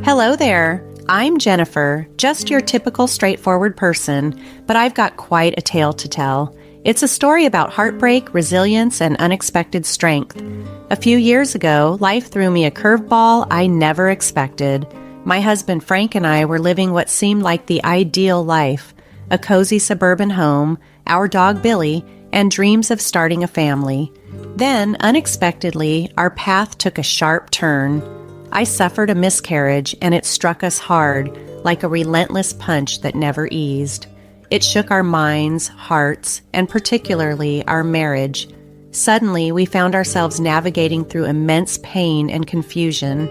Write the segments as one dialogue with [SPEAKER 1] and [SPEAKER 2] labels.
[SPEAKER 1] Hello there. I'm Jennifer, just your typical straightforward person, but I've got quite a tale to tell. It's a story about heartbreak, resilience, and unexpected strength. A few years ago, life threw me a curveball I never expected. My husband Frank and I were living what seemed like the ideal life: a cozy suburban home, our dog Billy, and dreams of starting a family. Then, unexpectedly, our path took a sharp turn. I suffered a miscarriage, and it struck us hard, like a relentless punch that never eased. It shook our minds, hearts, and particularly our marriage. Suddenly, we found ourselves navigating through immense pain and confusion.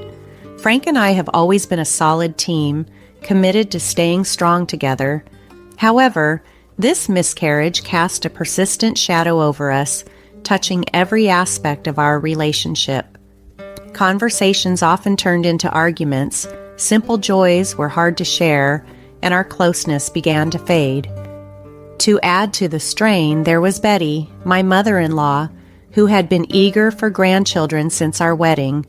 [SPEAKER 1] Frank and I have always been a solid team, committed to staying strong together. However, this miscarriage cast a persistent shadow over us, touching every aspect of our relationship. Conversations often turned into arguments, simple joys were hard to share, and our closeness began to fade. To add to the strain, there was Betty, my mother-in-law, who had been eager for grandchildren since our wedding.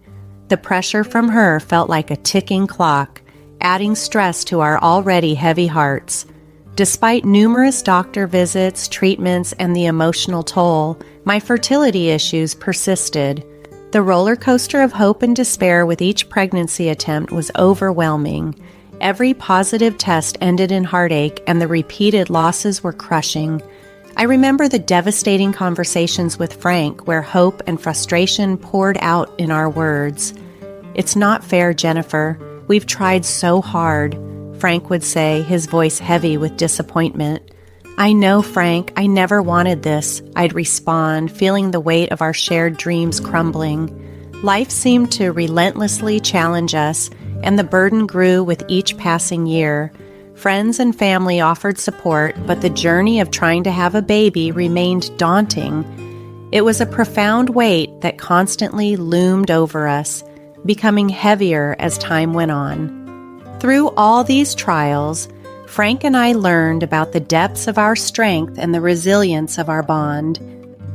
[SPEAKER 1] The pressure from her felt like a ticking clock, adding stress to our already heavy hearts. Despite numerous doctor visits, treatments, and the emotional toll, my fertility issues persisted. The roller coaster of hope and despair with each pregnancy attempt was overwhelming. Every positive test ended in heartache, and the repeated losses were crushing. I remember the devastating conversations with Frank where hope and frustration poured out in our words. "It's not fair, Jennifer. We've tried so hard," Frank would say, his voice heavy with disappointment. "I know, Frank, I never wanted this," I'd respond, feeling the weight of our shared dreams crumbling. Life seemed to relentlessly challenge us, and the burden grew with each passing year. Friends and family offered support, but the journey of trying to have a baby remained daunting. It was a profound weight that constantly loomed over us, becoming heavier as time went on. Through all these trials, Frank and I learned about the depths of our strength and the resilience of our bond.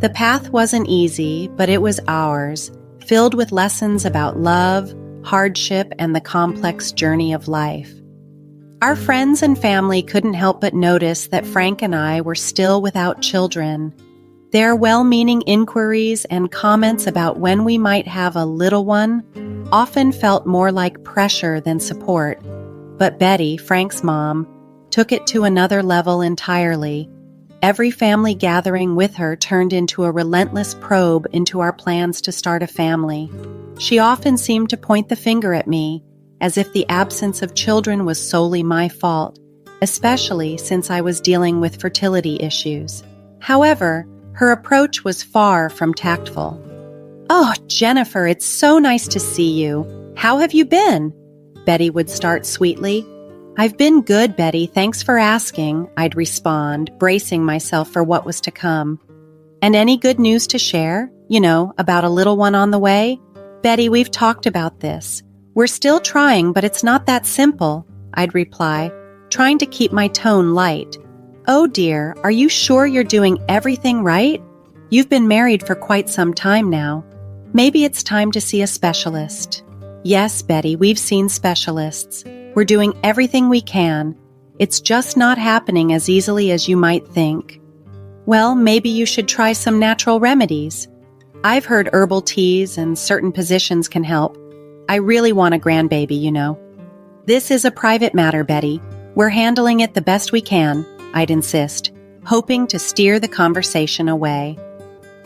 [SPEAKER 1] The path wasn't easy, but it was ours, filled with lessons about love, hardship, and the complex journey of life. Our friends and family couldn't help but notice that Frank and I were still without children. Their well-meaning inquiries and comments about when we might have a little one often felt more like pressure than support. But Betty, Frank's mom, took it to another level entirely. Every family gathering with her turned into a relentless probe into our plans to start a family. She often seemed to point the finger at me, as if the absence of children was solely my fault, especially since I was dealing with fertility issues. However, her approach was far from tactful. "Oh, Jennifer, it's so nice to see you. How have you been?" Betty would start sweetly. "I've been good, Betty, thanks for asking," I'd respond, bracing myself for what was to come. "And any good news to share? About a little one on the way?" "Betty, we've talked about this. We're still trying, but it's not that simple," I'd reply, trying to keep my tone light. "Oh dear, are you sure you're doing everything right? You've been married for quite some time now. Maybe it's time to see a specialist." "Yes, Betty, we've seen specialists. We're doing everything we can. It's just not happening as easily as you might think." "Well, maybe you should try some natural remedies. I've heard herbal teas and certain positions can help. I really want a grandbaby. "This is a private matter, Betty. We're handling it the best we can," I'd insist, hoping to steer the conversation away.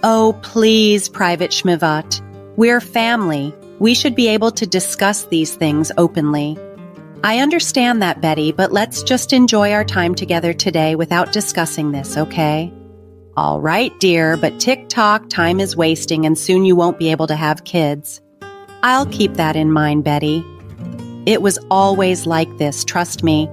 [SPEAKER 1] "Oh, please, Private Schmivat. We're family. We should be able to discuss these things openly." "I understand that, Betty, but let's just enjoy our time together today without discussing this, okay?" "All right, dear, but tick-tock, time is wasting and soon you won't be able to have kids." "I'll keep that in mind, Betty." It was always like this, trust me.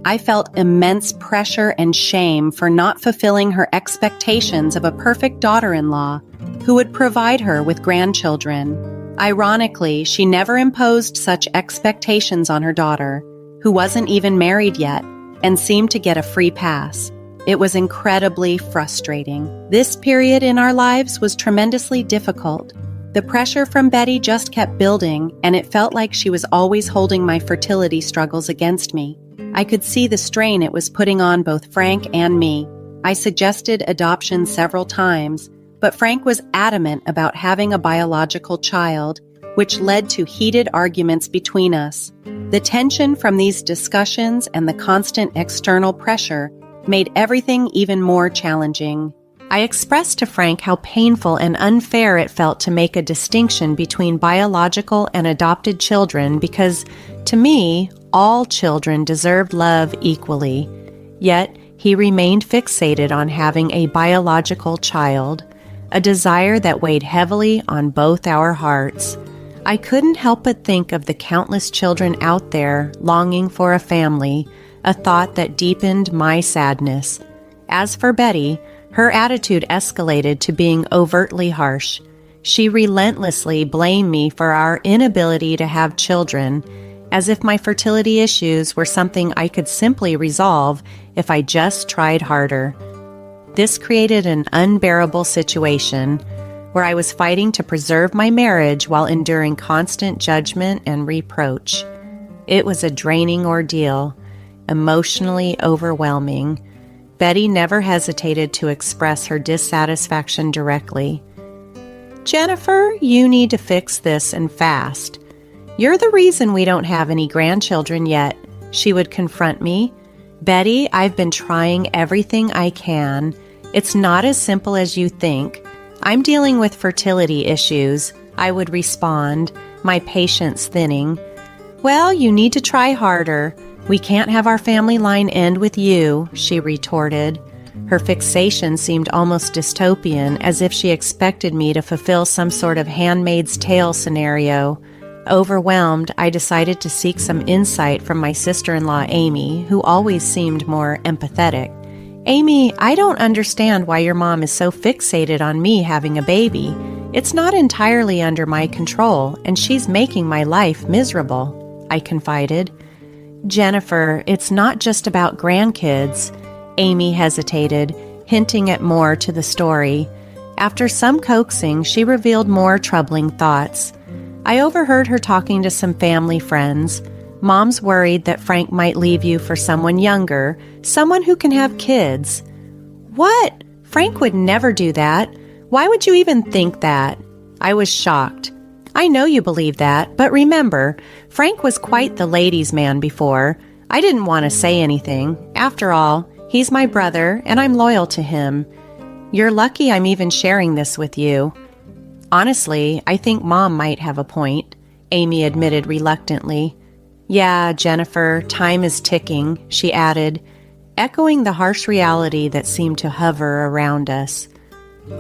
[SPEAKER 1] I felt immense pressure and shame for not fulfilling her expectations of a perfect daughter-in-law who would provide her with grandchildren. Ironically, she never imposed such expectations on her daughter, who wasn't even married yet, and seemed to get a free pass. It was incredibly frustrating. This period in our lives was tremendously difficult. The pressure from Betty just kept building, and it felt like she was always holding my fertility struggles against me. I could see the strain it was putting on both Frank and me. I suggested adoption several times, but Frank was adamant about having a biological child, which led to heated arguments between us. The tension from these discussions and the constant external pressure made everything even more challenging. I expressed to Frank how painful and unfair it felt to make a distinction between biological and adopted children because, to me, all children deserved love equally. Yet, he remained fixated on having a biological child, a desire that weighed heavily on both our hearts. I couldn't help but think of the countless children out there longing for a family, a thought that deepened my sadness. As for Betty, her attitude escalated to being overtly harsh. She relentlessly blamed me for our inability to have children, as if my fertility issues were something I could simply resolve if I just tried harder. This created an unbearable situation where I was fighting to preserve my marriage while enduring constant judgment and reproach. It was a draining ordeal, emotionally overwhelming. Betty never hesitated to express her dissatisfaction directly. "Jennifer, you need to fix this and fast. You're the reason we don't have any grandchildren yet," she would confront me. "Betty, I've been trying everything I can. It's not as simple as you think. I'm dealing with fertility issues," I would respond, my patience thinning. "Well, you need to try harder. We can't have our family line end with you," she retorted. Her fixation seemed almost dystopian, as if she expected me to fulfill some sort of Handmaid's Tale scenario. Overwhelmed, I decided to seek some insight from my sister-in-law, Amy, who always seemed more empathetic. "Amy, I don't understand why your mom is so fixated on me having a baby. It's not entirely under my control, and she's making my life miserable," I confided. "Jennifer, it's not just about grandkids." Amy hesitated, hinting at more to the story. After some coaxing, she revealed more troubling thoughts. I overheard her talking to some family friends. "Mom's worried that Frank might leave you for someone younger, someone who can have kids." "What? Frank would never do that. Why would you even think that?" I was shocked. "I know you believe that, but remember, Frank was quite the ladies' man before. I didn't want to say anything. After all, he's my brother, and I'm loyal to him. You're lucky I'm even sharing this with you." "Honestly, I think Mom might have a point," Amy admitted reluctantly. "Yeah, Jennifer, time is ticking," she added, echoing the harsh reality that seemed to hover around us.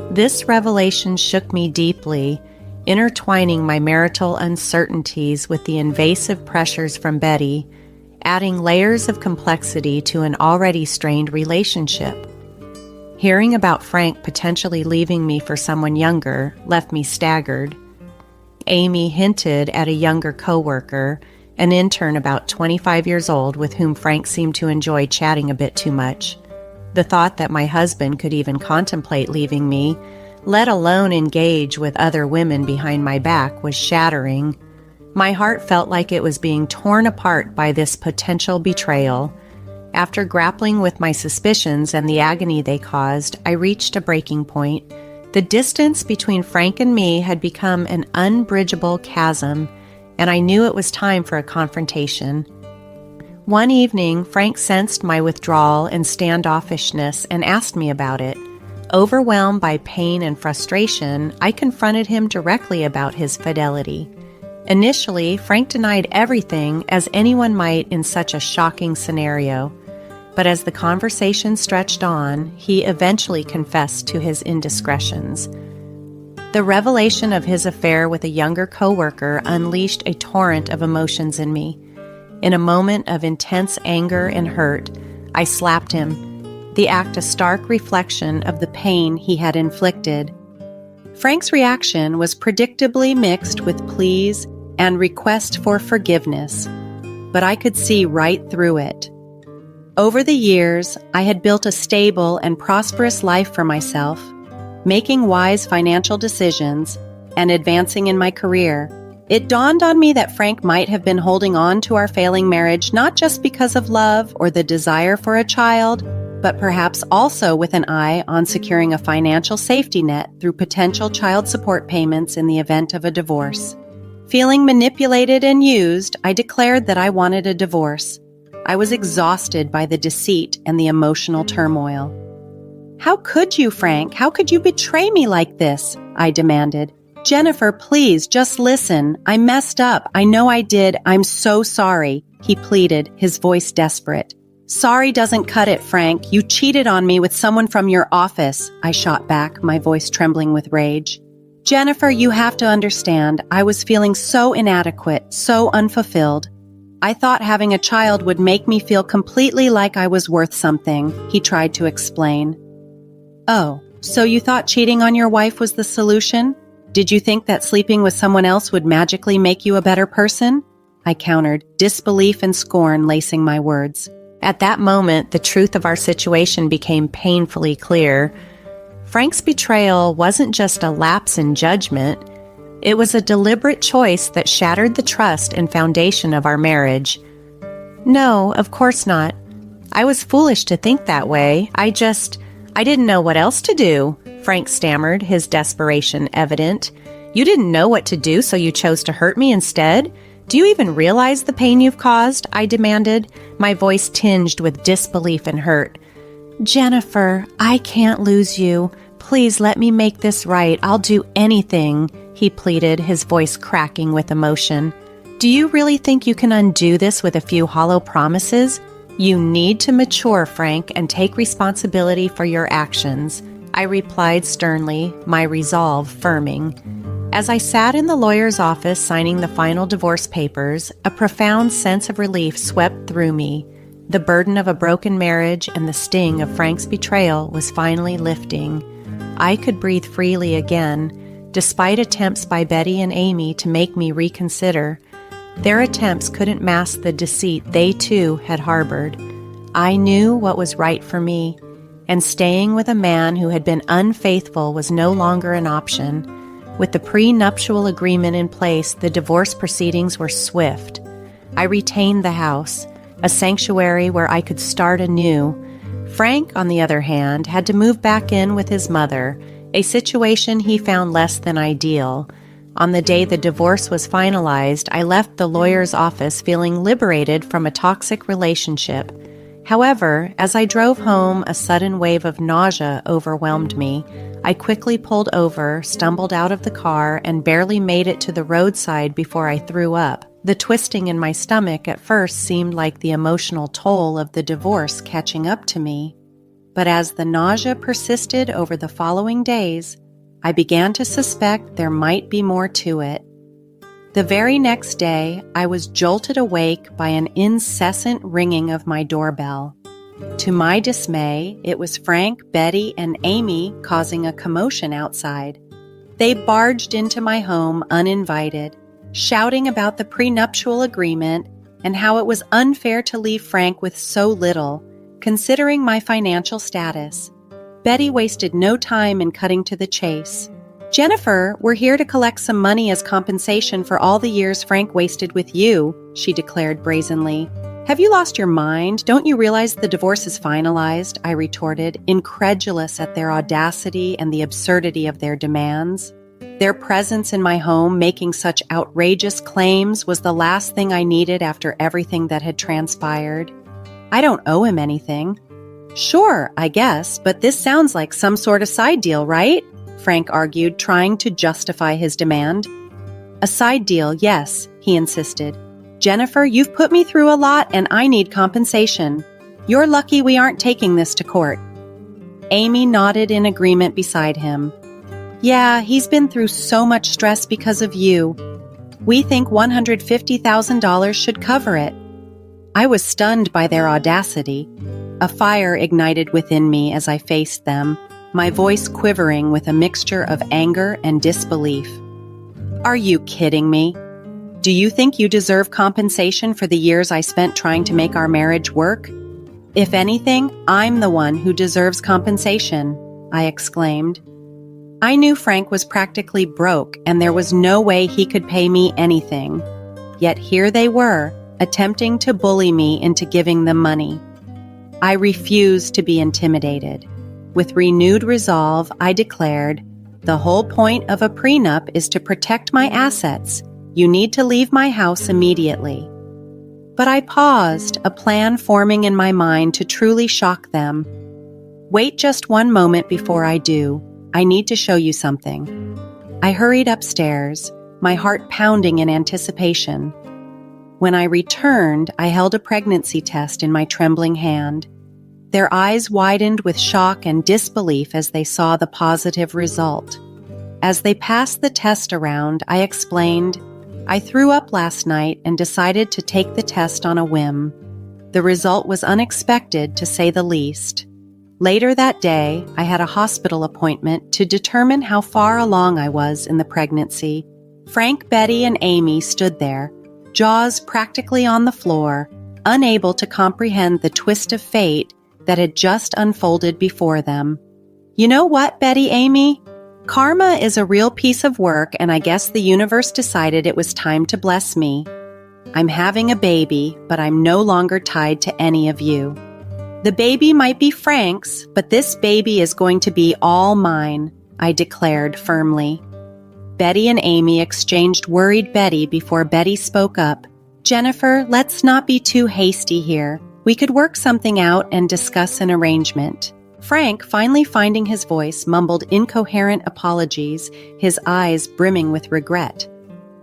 [SPEAKER 1] This revelation shook me deeply, intertwining my marital uncertainties with the invasive pressures from Betty, adding layers of complexity to an already strained relationship. Hearing about Frank potentially leaving me for someone younger left me staggered. Amy hinted at a younger coworker, an intern about 25 years old with whom Frank seemed to enjoy chatting a bit too much. The thought that my husband could even contemplate leaving me, let alone engage with other women behind my back, was shattering. My heart felt like it was being torn apart by this potential betrayal. After grappling with my suspicions and the agony they caused, I reached a breaking point. The distance between Frank and me had become an unbridgeable chasm, and I knew it was time for a confrontation. One evening, Frank sensed my withdrawal and standoffishness and asked me about it. Overwhelmed by pain and frustration, I confronted him directly about his fidelity. Initially, Frank denied everything, as anyone might in such a shocking scenario. But as the conversation stretched on, he eventually confessed to his indiscretions. The revelation of his affair with a younger coworker unleashed a torrent of emotions in me. In a moment of intense anger and hurt, I slapped him, the act a stark reflection of the pain he had inflicted. Frank's reaction was predictably mixed with pleas and request for forgiveness, but I could see right through it. Over the years, I had built a stable and prosperous life for myself, making wise financial decisions, and advancing in my career. It dawned on me that Frank might have been holding on to our failing marriage not just because of love or the desire for a child, but perhaps also with an eye on securing a financial safety net through potential child support payments in the event of a divorce. Feeling manipulated and used, I declared that I wanted a divorce. I was exhausted by the deceit and the emotional turmoil. "How could you, Frank? How could you betray me like this?" I demanded. "Jennifer, please, just listen. I messed up. I know I did. I'm so sorry," he pleaded, his voice desperate. "Sorry doesn't cut it, Frank. You cheated on me with someone from your office," I shot back, my voice trembling with rage. "Jennifer, you have to understand. I was feeling so inadequate, so unfulfilled. I thought having a child would make me feel completely like I was worth something," he tried to explain. "Oh, so you thought cheating on your wife was the solution? Did you think that sleeping with someone else would magically make you a better person?" I countered, disbelief and scorn lacing my words. At that moment, the truth of our situation became painfully clear. Frank's betrayal wasn't just a lapse in judgment. It was a deliberate choice that shattered the trust and foundation of our marriage. "No, of course not. I was foolish to think that way. I didn't know what else to do," Frank stammered, his desperation evident. "You didn't know what to do, so you chose to hurt me instead? Do you even realize the pain you've caused?" I demanded, my voice tinged with disbelief and hurt. "Jennifer, I can't lose you. Please let me make this right. I'll do anything," he pleaded, his voice cracking with emotion. "Do you really think you can undo this with a few hollow promises? You need to mature, Frank, and take responsibility for your actions," I replied sternly, my resolve firming. As I sat in the lawyer's office signing the final divorce papers, a profound sense of relief swept through me. The burden of a broken marriage and the sting of Frank's betrayal was finally lifting. I could breathe freely again, despite attempts by Betty and Amy to make me reconsider. Their attempts couldn't mask the deceit they too had harbored. I knew what was right for me, and staying with a man who had been unfaithful was no longer an option. With the prenuptial agreement in place, the divorce proceedings were swift. I retained the house, a sanctuary where I could start anew. Frank, on the other hand, had to move back in with his mother, a situation he found less than ideal. On the day the divorce was finalized, I left the lawyer's office feeling liberated from a toxic relationship. However, as I drove home, a sudden wave of nausea overwhelmed me. I quickly pulled over, stumbled out of the car, and barely made it to the roadside before I threw up. The twisting in my stomach at first seemed like the emotional toll of the divorce catching up to me. But as the nausea persisted over the following days, I began to suspect there might be more to it. The very next day, I was jolted awake by an incessant ringing of my doorbell. To my dismay, it was Frank, Betty, and Amy causing a commotion outside. They barged into my home uninvited, shouting about the prenuptial agreement and how it was unfair to leave Frank with so little, considering my financial status. Betty wasted no time in cutting to the chase. "Jennifer, we're here to collect some money as compensation for all the years Frank wasted with you," she declared brazenly. "Have you lost your mind? Don't you realize the divorce is finalized?" I retorted, incredulous at their audacity and the absurdity of their demands. Their presence in my home, making such outrageous claims, was the last thing I needed after everything that had transpired. "I don't owe him anything." "Sure, I guess, but this sounds like some sort of side deal, right?" Frank argued, trying to justify his demand. "A side deal, yes," he insisted. "Jennifer, you've put me through a lot and I need compensation. You're lucky we aren't taking this to court." Amy nodded in agreement beside him. "Yeah, he's been through so much stress because of you. We think $150,000 should cover it." I was stunned by their audacity. A fire ignited within me as I faced them, my voice quivering with a mixture of anger and disbelief. "Are you kidding me? Do you think you deserve compensation for the years I spent trying to make our marriage work? If anything, I'm the one who deserves compensation," I exclaimed. I knew Frank was practically broke and there was no way he could pay me anything. Yet here they were, attempting to bully me into giving them money. I refused to be intimidated. With renewed resolve, I declared, "The whole point of a prenup is to protect my assets. You need to leave my house immediately." But I paused, a plan forming in my mind to truly shock them. "Wait just one moment before I do. I need to show you something." I hurried upstairs, my heart pounding in anticipation. When I returned, I held a pregnancy test in my trembling hand. Their eyes widened with shock and disbelief as they saw the positive result. As they passed the test around, I explained, "I threw up last night and decided to take the test on a whim." The result was unexpected, to say the least. Later that day, I had a hospital appointment to determine how far along I was in the pregnancy. Frank, Betty, and Amy stood there, jaws practically on the floor, unable to comprehend the twist of fate that had just unfolded before them. "You know what, Betty, Amy? Karma is a real piece of work, and I guess the universe decided it was time to bless me. I'm having a baby, but I'm no longer tied to any of you. The baby might be Frank's, but this baby is going to be all mine," I declared firmly. Betty and Amy exchanged worried Betty before Betty spoke up. "Jennifer, let's not be too hasty here. We could work something out and discuss an arrangement." Frank, finally finding his voice, mumbled incoherent apologies, his eyes brimming with regret.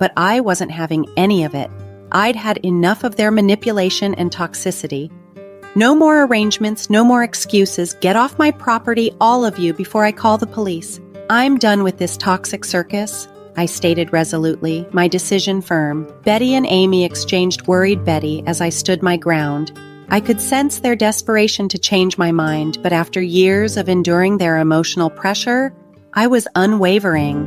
[SPEAKER 1] But I wasn't having any of it. I'd had enough of their manipulation and toxicity. "No more arrangements, no more excuses. Get off my property, all of you, before I call the police. I'm done with this toxic circus," I stated resolutely, my decision firm. Betty and Amy exchanged worried Betty as I stood my ground. I could sense their desperation to change my mind, but after years of enduring their emotional pressure, I was unwavering.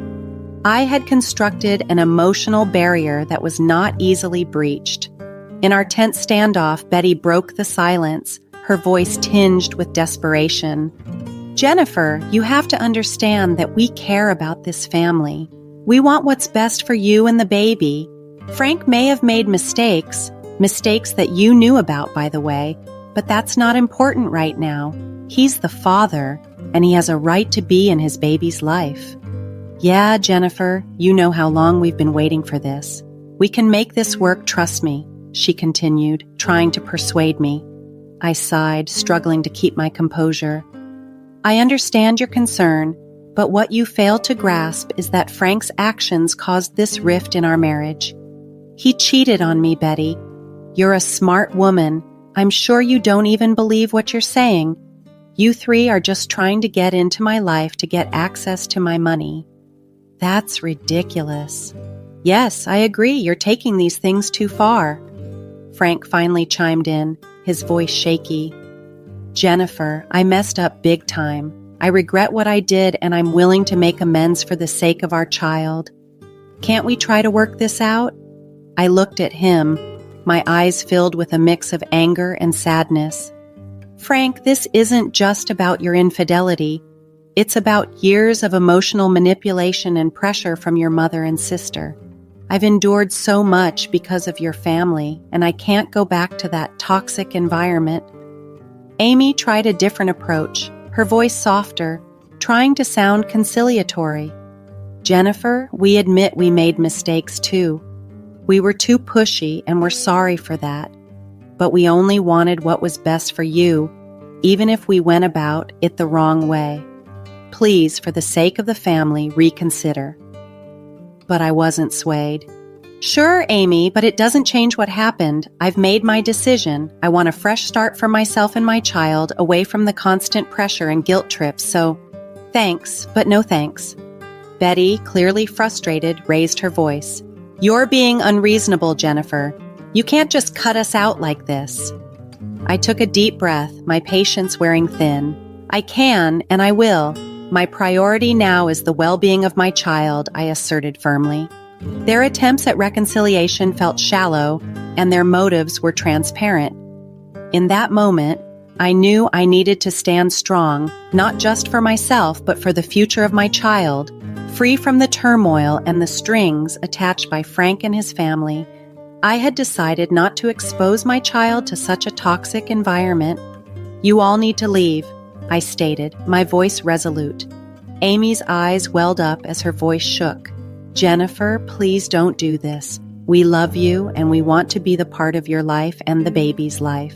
[SPEAKER 1] I had constructed an emotional barrier that was not easily breached. In our tense standoff, Betty broke the silence, her voice tinged with desperation. "Jennifer, you have to understand that we care about this family. We want what's best for you and the baby. Frank may have made mistakes that you knew about, by the way, but that's not important right now. He's the father, and he has a right to be in his baby's life." "Yeah, Jennifer, you know how long we've been waiting for this. We can make this work, trust me," she continued, trying to persuade me. I sighed, struggling to keep my composure. "I understand your concern, but what you fail to grasp is that Frank's actions caused this rift in our marriage. He cheated on me, Betty. You're a smart woman. I'm sure you don't even believe what you're saying. You three are just trying to get into my life to get access to my money." "That's ridiculous." "Yes, I agree. You're taking these things too far." Frank finally chimed in, his voice shaky. "Jennifer, I messed up big time. I regret what I did, and I'm willing to make amends for the sake of our child. Can't we try to work this out?" I looked at him, my eyes filled with a mix of anger and sadness. "Frank, this isn't just about your infidelity. It's about years of emotional manipulation and pressure from your mother and sister. I've endured so much because of your family, and I can't go back to that toxic environment." Amy tried a different approach, her voice softer, trying to sound conciliatory. "Jennifer, we admit we made mistakes too. We were too pushy, and we're sorry for that. But we only wanted what was best for you, even if we went about it the wrong way. Please, for the sake of the family, reconsider." But I wasn't swayed. "Sure, Amy, but it doesn't change what happened. I've made my decision. I want a fresh start for myself and my child, away from the constant pressure and guilt trips, so thanks, but no thanks." Betty, clearly frustrated, raised her voice. "You're being unreasonable, Jennifer. You can't just cut us out like this." I took a deep breath, my patience wearing thin. "I can, and I will. My priority now is the well-being of my child," I asserted firmly. Their attempts at reconciliation felt shallow, and their motives were transparent. In that moment, I knew I needed to stand strong, not just for myself, but for the future of my child, free from the turmoil and the strings attached by Frank and his family. I had decided not to expose my child to such a toxic environment. "You all need to leave," I stated, my voice resolute. Amy's eyes welled up as her voice shook. "Jennifer, please don't do this. We love you and we want to be the part of your life and the baby's life.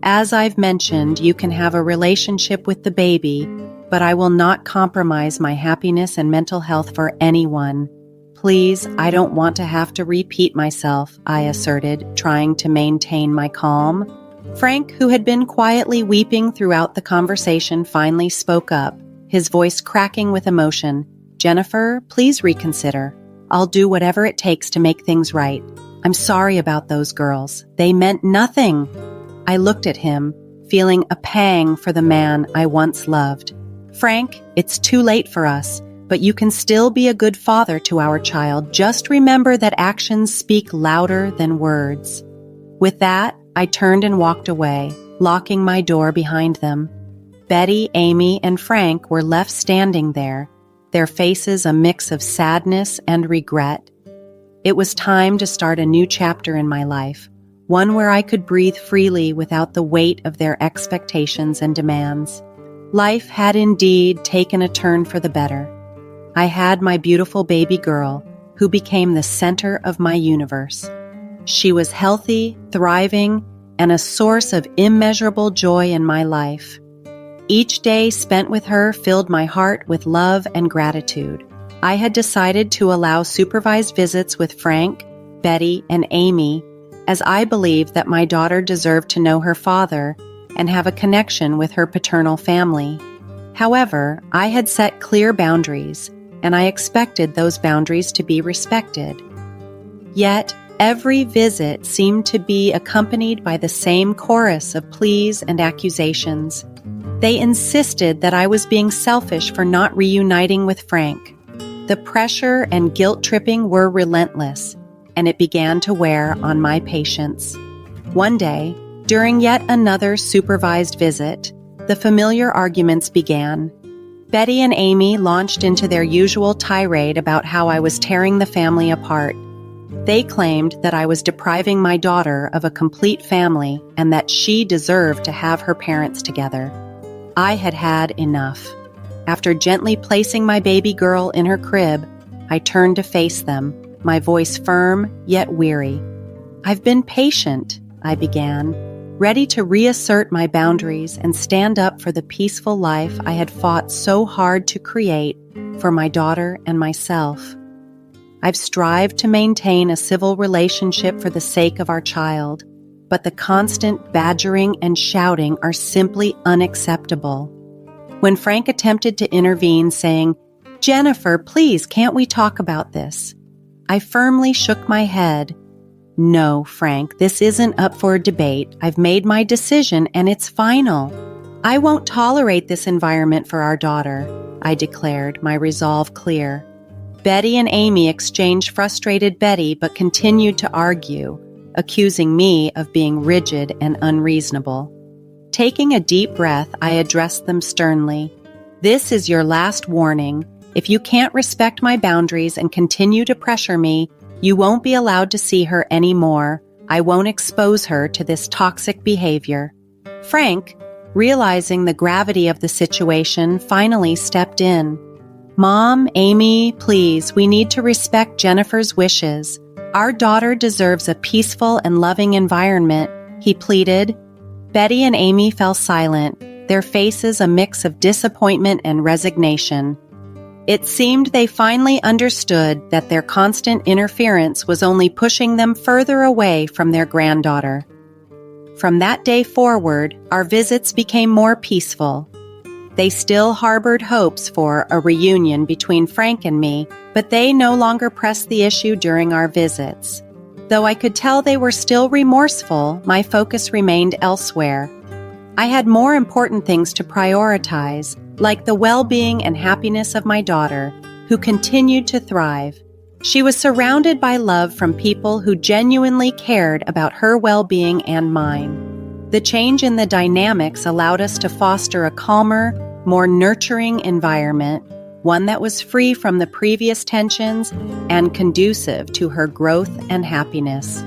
[SPEAKER 1] As I've mentioned, you can have a relationship with the baby, but I will not compromise my happiness and mental health for anyone. Please, I don't want to have to repeat myself," I asserted, trying to maintain my calm. Frank, who had been quietly weeping throughout the conversation, finally spoke up, his voice cracking with emotion. "Jennifer, please reconsider. I'll do whatever it takes to make things right. I'm sorry about those girls. They meant nothing." I looked at him, feeling a pang for the man I once loved. "Frank, it's too late for us, but you can still be a good father to our child. Just remember that actions speak louder than words." With that, I turned and walked away, locking my door behind them. Betty, Amy, and Frank were left standing there, their faces a mix of sadness and regret. It was time to start a new chapter in my life, one where I could breathe freely without the weight of their expectations and demands. Life had indeed taken a turn for the better. I had my beautiful baby girl, who became the center of my universe. She was healthy, thriving, and a source of immeasurable joy in my life. Each day spent with her filled my heart with love and gratitude. I had decided to allow supervised visits with Frank, Betty, and Amy, as I believed that my daughter deserved to know her father and have a connection with her paternal family. However, I had set clear boundaries, and I expected those boundaries to be respected. Yet, every visit seemed to be accompanied by the same chorus of pleas and accusations. They insisted that I was being selfish for not reuniting with Frank. The pressure and guilt-tripping were relentless, and it began to wear on my patience. One day, during yet another supervised visit, the familiar arguments began. Betty and Amy launched into their usual tirade about how I was tearing the family apart. They claimed that I was depriving my daughter of a complete family and that she deserved to have her parents together. I had had enough. After gently placing my baby girl in her crib, I turned to face them, my voice firm yet weary. "I've been patient," I began, ready to reassert my boundaries and stand up for the peaceful life I had fought so hard to create for my daughter and myself. I've strived to maintain a civil relationship for the sake of our child, but the constant badgering and shouting are simply unacceptable. When Frank attempted to intervene, saying, "Jennifer, please, can't we talk about this?" I firmly shook my head. "No, Frank, this isn't up for a debate. I've made my decision and it's final. I won't tolerate this environment for our daughter," I declared, my resolve clear. Betty and Amy exchanged frustrated Betty but continued to argue, accusing me of being rigid and unreasonable. Taking a deep breath, I addressed them sternly. "This is your last warning. If you can't respect my boundaries and continue to pressure me, you won't be allowed to see her anymore. I won't expose her to this toxic behavior." Frank, realizing the gravity of the situation, finally stepped in. "Mom, Amy, please, we need to respect Jennifer's wishes. Our daughter deserves a peaceful and loving environment," he pleaded. Betty and Amy fell silent, their faces a mix of disappointment and resignation. It seemed they finally understood that their constant interference was only pushing them further away from their granddaughter. From that day forward, our visits became more peaceful. They still harbored hopes for a reunion between Frank and me, but they no longer pressed the issue during our visits. Though I could tell they were still remorseful, my focus remained elsewhere. I had more important things to prioritize, like the well-being and happiness of my daughter, who continued to thrive. She was surrounded by love from people who genuinely cared about her well-being and mine. The change in the dynamics allowed us to foster a calmer, more nurturing environment, one that was free from the previous tensions and conducive to her growth and happiness.